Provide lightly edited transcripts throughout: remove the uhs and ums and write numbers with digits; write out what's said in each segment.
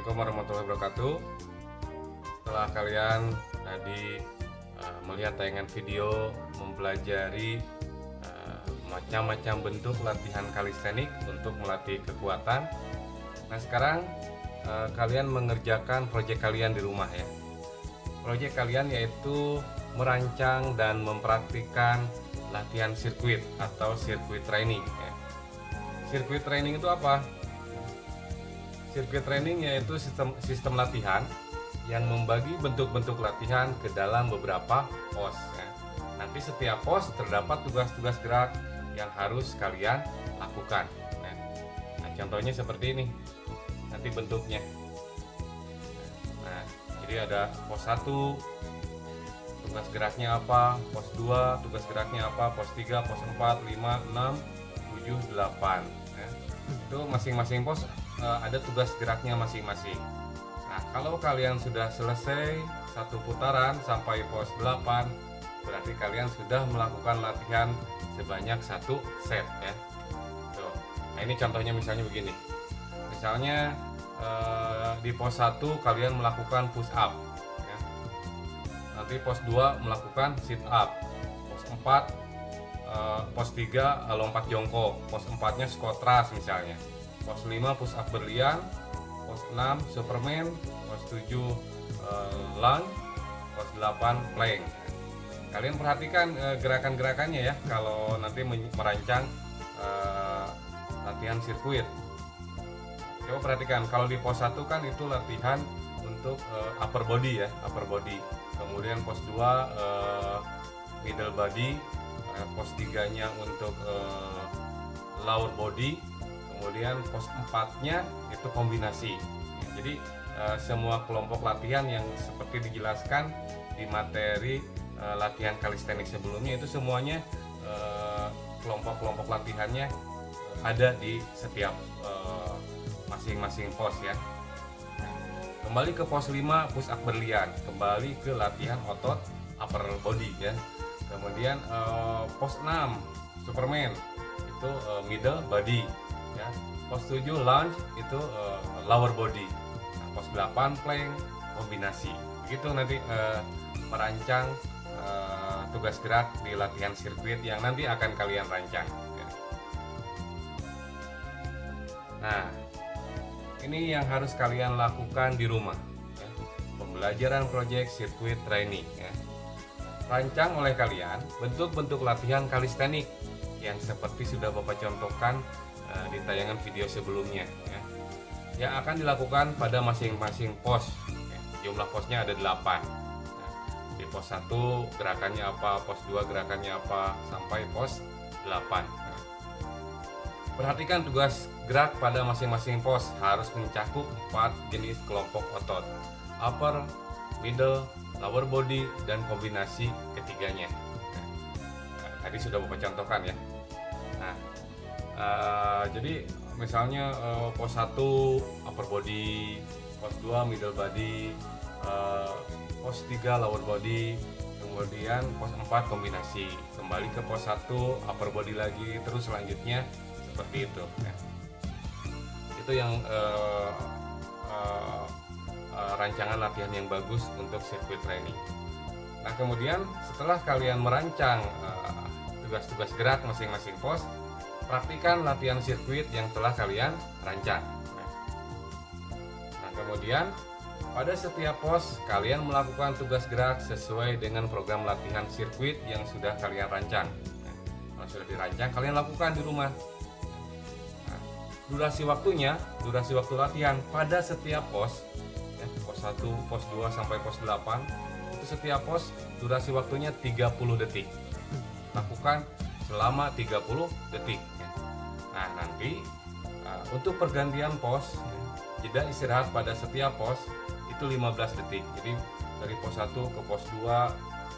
Assalamualaikum warahmatullahi wabarakatuh. Setelah kalian tadi melihat tayangan video mempelajari macam-macam bentuk latihan kalistenik untuk melatih kekuatan. Nah sekarang kalian mengerjakan proyek kalian di rumah ya. Proyek kalian yaitu merancang dan mempraktikkan latihan sirkuit atau sirkuit training ya. Sirkuit training itu apa? Sirkuit training yaitu sistem latihan yang membagi bentuk-bentuk latihan ke dalam beberapa pos ya. Nanti setiap pos terdapat tugas-tugas gerak yang harus kalian lakukan. Nah, contohnya seperti ini. Nanti bentuknya. Nah, jadi ada pos 1 tugas geraknya apa, pos 2 tugas geraknya apa, pos 3, pos 4, 5, 6, 7, 8 ya. Itu masing-masing pos ada tugas geraknya masing-masing. Nah, kalau kalian sudah selesai satu putaran sampai pos 8, berarti kalian sudah melakukan latihan sebanyak satu set ya. Tuh. Nah, ini contohnya misalnya begini. Misalnya di pos 1 kalian melakukan push up ya. Nanti pos 2 melakukan sit up. Pos 4 pos 3 lompat jongkok. Pos 4-nya squat thrust misalnya. Pos 5 push up berlian, pos 6 superman, pos 7 lunge, pos 8 plank. Kalian perhatikan gerakan-gerakannya ya kalau nanti merancang latihan sirkuit. Coba perhatikan, kalau di pos 1 kan itu latihan untuk upper body ya, upper body. Kemudian pos 2 middle body, pos 3-nya untuk lower body. Kemudian pos 4-nya itu kombinasi. Jadi semua kelompok latihan yang seperti dijelaskan di materi latihan kalistenik sebelumnya itu semuanya kelompok-kelompok latihannya ada di setiap masing-masing pos ya. Kembali ke pos 5 push up berlian, kembali ke latihan otot upper body ya. Kemudian pos 6 superman itu middle body ya. Pos 7 lunge itu lower body. Nah, pos 8 plank kombinasi. Begitu nanti merancang tugas gerak di latihan sirkuit yang nanti akan kalian rancang ya. Nah, ini yang harus kalian lakukan di rumah ya. Pembelajaran proyek sirkuit training ya. Rancang oleh kalian bentuk-bentuk latihan kalistenik yang seperti sudah Bapak contohkan di tayangan video sebelumnya ya, yang akan dilakukan pada masing-masing pos ya. Jumlah posnya ada 8 ya. Di pos 1 gerakannya apa, pos 2 gerakannya apa, sampai pos 8 ya. Perhatikan tugas gerak pada masing-masing pos harus mencakup 4 jenis kelompok otot: upper, middle, lower body, dan kombinasi ketiganya. Nah, tadi sudah Bapak contohkan ya. Nah, jadi misalnya pos 1 upper body, pos 2 middle body, pos 3 lower body, kemudian pos 4 kombinasi, kembali ke pos 1 upper body lagi, terus selanjutnya seperti itu ya. Itu yang rancangan latihan yang bagus untuk sirkuit training. Nah kemudian setelah kalian merancang tugas-tugas gerak masing-masing pos, praktikan latihan sirkuit yang telah kalian rancang. Nah kemudian pada setiap pos kalian melakukan tugas gerak sesuai dengan program latihan sirkuit yang sudah kalian rancang. Kalau sudah dirancang, kalian lakukan di rumah. Nah, durasi waktu latihan pada setiap pos ya, pos 1, pos 2 sampai pos 8 itu setiap pos durasi waktunya 30 detik. Lakukan selama 30 detik. Nah nanti untuk pergantian pos jeda istirahat pada setiap pos itu 15 detik. Jadi dari pos 1 ke pos 2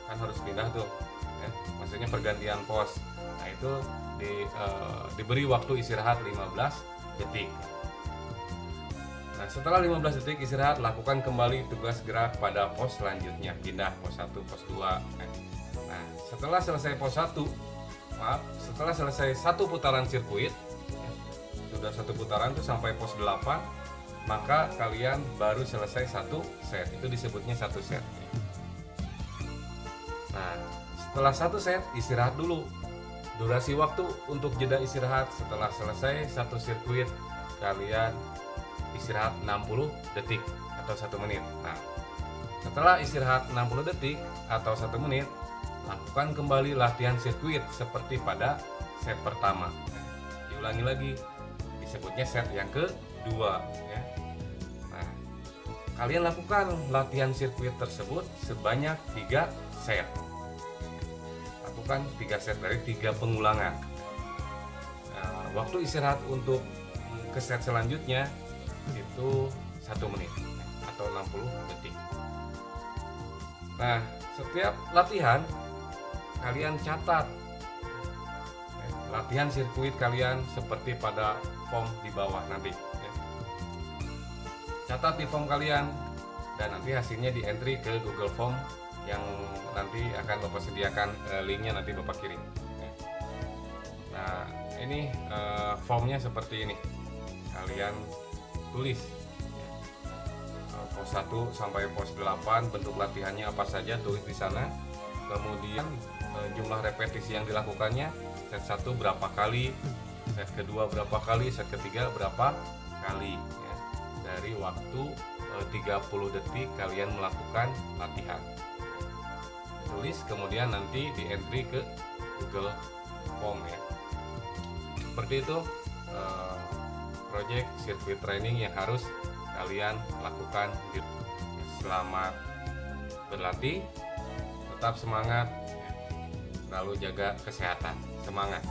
kan harus pindah tuh ya. Maksudnya pergantian pos. Nah itu diberi waktu istirahat 15 detik. Nah setelah 15 detik istirahat, lakukan kembali tugas gerak pada pos selanjutnya. Pindah pos 1, pos 2. Nah setelah selesai pos 1, setelah selesai satu putaran sirkuit, sudah satu putaran tuh sampai pos 8, maka kalian baru selesai satu set. Itu disebutnya satu set. Nah, setelah satu set istirahat dulu. Durasi waktu untuk jeda istirahat setelah selesai satu sirkuit, kalian istirahat 60 detik atau 1 menit. Nah, setelah istirahat 60 detik atau 1 menit, lakukan kembali latihan sirkuit seperti pada set pertama. Diulangi lagi, disebutnya set yang kedua ya. Nah, kalian lakukan latihan sirkuit tersebut sebanyak 3 set. Lakukan 3 set dari 3 pengulangan. Nah, waktu istirahat untuk ke set selanjutnya itu 1 menit atau 60 detik. Nah, setiap latihan kalian catat latihan sirkuit kalian seperti pada form di bawah nanti ya. Catat di form kalian dan nanti hasilnya di entry ke Google Form yang nanti akan Bapak sediakan, linknya nanti Bapak kirim ya. Nah, ini formnya seperti ini, kalian tulis ya. Pos 1 sampai pos 8 bentuk latihannya apa saja, tulis di sana. Kemudian jumlah repetisi yang dilakukannya, set 1 berapa kali, set kedua berapa kali, set ketiga berapa kali ya. Dari waktu 30 detik kalian melakukan latihan. Tulis kemudian nanti di entry ke Google Form ya. Seperti itu project sirkuit training yang harus kalian lakukan. Selamat berlatih, tetap semangat, lalu jaga kesehatan. Semangat.